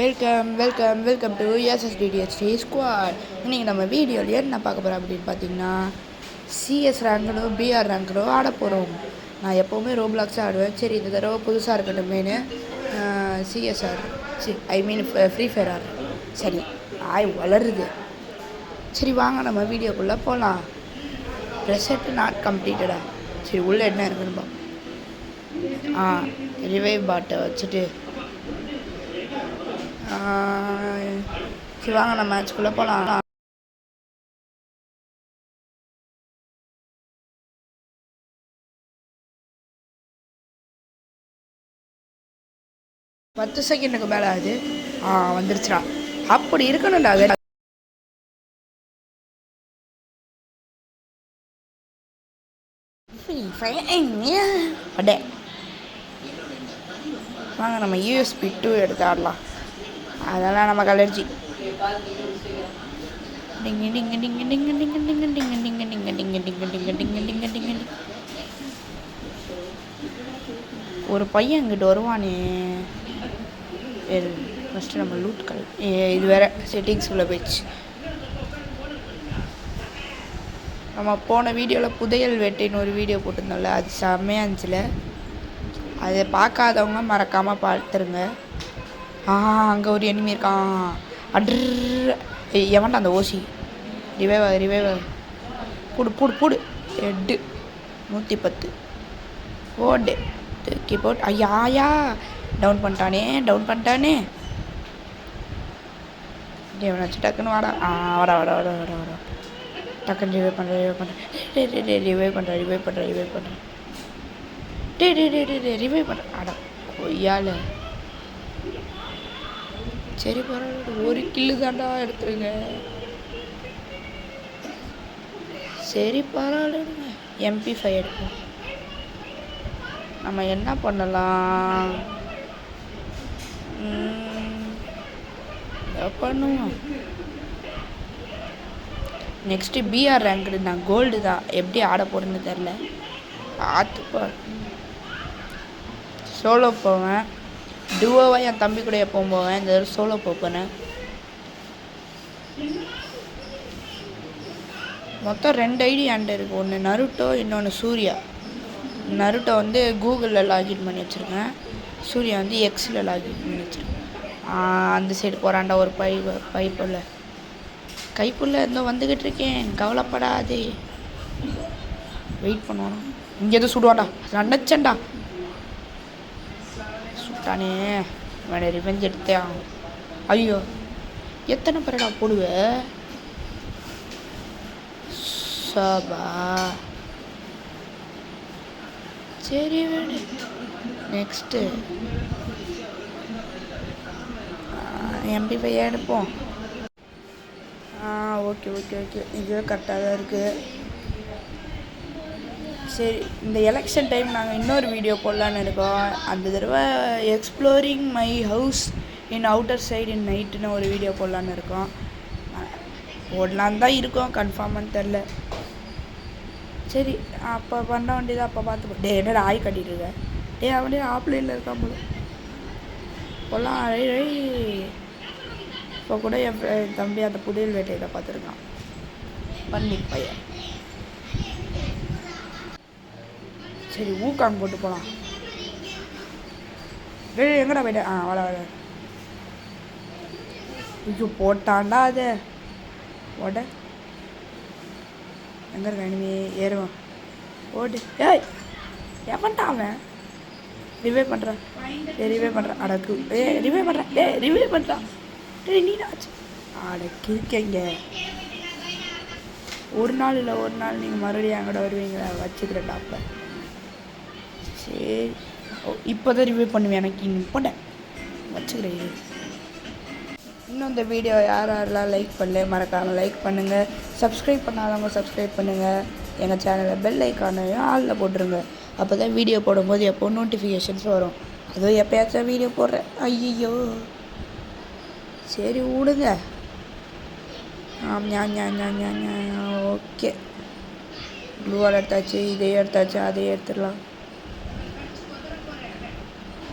Welcome to SSDDHD squad. இன்றைக்கி நம்ம வீடியோவில் என்ன பார்க்க போகிறோம் அப்படின்னு பார்த்தீங்கன்னா, சிஎஸ் ரேங்கனோ பிஆர் ரேங்கனோ ஆட போகிறோம். நான் எப்போவுமே ரோப்ளாக்ஸாக ஆடுவேன். சரி, இந்த தடவை புதுசாக இருக்கட்டுமேனு சிஎஸ்ஆர் ஃப்ரீ ஃபயர் ஆர் சரி வளருது. சரி வாங்க நம்ம வீடியோக்குள்ளே போகலாம். Reset not கம்ப்ளீட்டடா. சரி உள்ளே என்ன இருக்குன்னு ரிவைவ் பாட்டை வச்சுட்டு சரி வாங்க நம்ம மேட்ச்குள்ளே போகலாம். பத்து செகண்டுக்கு மேலே ஆகுது. வந்துருச்சுடா. அப்படி இருக்கணும்டா. அது அடே வாங்க நம்ம யூஎஸ்பி 2 எடுத்து ஆடலாம். அதெல்லாம் நமக்கு அலர்ஜி. டிங்கு டிங்கு டிங்கு டிங்கு டிங்கு டிங்கு டிங்கு டிங்கு டிங்கு டிங்கு டிங்கு டிங்கு டிங்கு டிங்கு டிங்கு. ஒரு பையன் இங்கிட்டு வருவானே. ஃபஸ்ட்டு நம்ம லூட் இது வேறு செட்டிங்ஸ்குள்ளே போயிடுச்சு. நம்ம போன வீடியோவில் புதையல் வேட்டைன்னு ஒரு வீடியோ போட்டிருந்தோம்ல, அது செம்மையாக இருந்துச்சுல. அதை பார்க்காதவங்க மறக்காமல் பார்த்துருங்க. அங்கே ஒரு எனிமி இருக்கான். எவன்டா அந்த ஓசி? ரிவைவ் பூடு எட்டு 110 ஓடு தூக்கி போட்டு ஐயா டவுன் பண்ணிட்டானே. எவனாச்சும் டக்குன்னு வாடா. வாடா டக்குன்னு ரிவைவ் பண்ணுறேன். ரிவைவ் பண்ணுறேன். அடா கொய்யால. சரி பரவாயில்ல, ஒரு கில்லு தாண்டா எடுத்துருங்க. சரி பரவாயில்ல, MP5 எடுப்போம். நம்ம என்ன பண்ணலாம் பண்ணுவோம். நெக்ஸ்ட்டு பிஆர் ரேங்க்டு தான், கோல்டு தான். எப்படி ஆட போகிறேன்னு தெரில. பார்த்துப்போ. சோலோ போவேன். டுவோவாக என் தம்பி கூட எப்பவும் போவேன். இந்த தடவை சோலோ போனேன். மொத்தம் 2 ஐடி ஆண்டு இருக்குது. ஒன்று நருட்டோ, இன்னொன்று சூர்யா. நருட்டோ வந்து கூகுளில் லாகின் பண்ணி வச்சுருக்கேன். சூர்யா வந்து எக்ஸில் லாகின் பண்ணி வச்சுருக்கேன். அந்த சைடு போகிறாண்டா ஒரு கைப்புள்ள இருந்தோ வந்துக்கிட்டு இருக்கேன். கவலைப்படாதே, வெயிட் பண்ணுவானா. இங்கே எதுவும் சுடுவாண்டா. நினச்சேன்டா சுட்டானே. வேணே ரிவெஞ்ச் எடுத்தே ஆகும். ஐயோ, எத்தனை பேரடா போடுவ? சபா சரி வேணு. நெக்ஸ்ட்டு MP5 எடுப்போம். ஓகே இதுவே கரெக்டாக தான் இருக்குது. சரி, இந்த எலெக்ஷன் டைம் நாங்கள் இன்னொரு வீடியோ போடலான்னு இருக்கோம். அந்த தடவை exploring my house in outer side in நைட்டுன்னு ஒரு வீடியோ போடலான்னு இருக்கோம். போடலான்னு தான் இருக்கோம், கன்ஃபார்மானு தெரில. சரி அப்போ பண்ண வேண்டியதாக அப்போ பார்த்து. என்னடா ஆய் கட்டிட்டு இருக்க? அப்படியே ஆப்லைனில் இருக்கான் போல. போலாம். இப்போ கூட என் தம்பி அந்த புதையல் வேட்டையில் பார்த்துருக்கான். பண்ணி பையன். சரி ஊக்காங்க போட்டு போகலாம். எங்கடா போயிட்டேன்? வர ஐயோ போட்டான்டா அது. ஓட எங்கே இருக்க இனிமே ஏறுவான். ஓடு. எவன்டா அவன்? ரிவைவ் பண்ணுறான். அடக்கு. ரிவைவ் பண்ணுறான். நீடாச்சு அடக்கு இருக்கீங்க. ஒரு நாள் நீங்கள் மறுபடியும் எங்கட வருவீங்க. வச்சுக்கிறேன்டா. அப்போ சரி, இப்போ தான் ரிவைவ் பண்ணுவேன். எனக்கு இன்னும் போட்டேன் வச்சுக்கிறேன். இன்னும் இந்த வீடியோ யாரெல்லாம் லைக் பண்ணல மறக்காமல் லைக் பண்ணுங்கள். சப்ஸ்கிரைப் பண்ணாதவங்க சப்ஸ்கிரைப் பண்ணுங்கள். எங்கள் சேனலில் பெல் ஐக்கானையும் ஆளில் போட்டுருங்க. அப்போ தான் வீடியோ போடும்போது எப்போ நோட்டிஃபிகேஷன்ஸ் வரும். அதுவும் எப்போயாச்சும் வீடியோ போடுறேன். ஐயோ சரி விடுங்க. ஓகே, ப்ளூவால் எடுத்தாச்சு. இதையும் எடுத்தாச்சு, அதையும் எடுத்துடலாம்.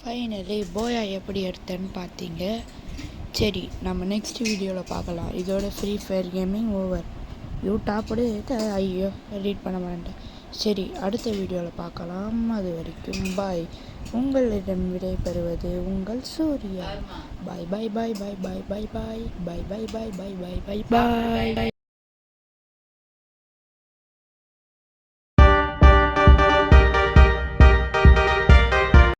ஃபைனலி போயா எப்படி எடுத்தேன்னு பார்த்தீங்க. சரி, நம்ம நெக்ஸ்ட் வீடியோவில் பார்க்கலாம். இதோட ஃப்ரீ ஃபயர் கேமிங் ஓவர். யூடாப்போடு ஐயோ ரீட் பண்ண மாட்டேன். சரி, அடுத்த வீடியோவில் பார்க்கலாம். அது வரைக்கும் பாய். உங்களிடம் விடைபெறுவது உங்கள் சூர்யா. பாய் பாய் பாய் பாய் பாய் பாய் பாய் பாய் பாய் பாய் பாய் பாய் பாய் பாய்.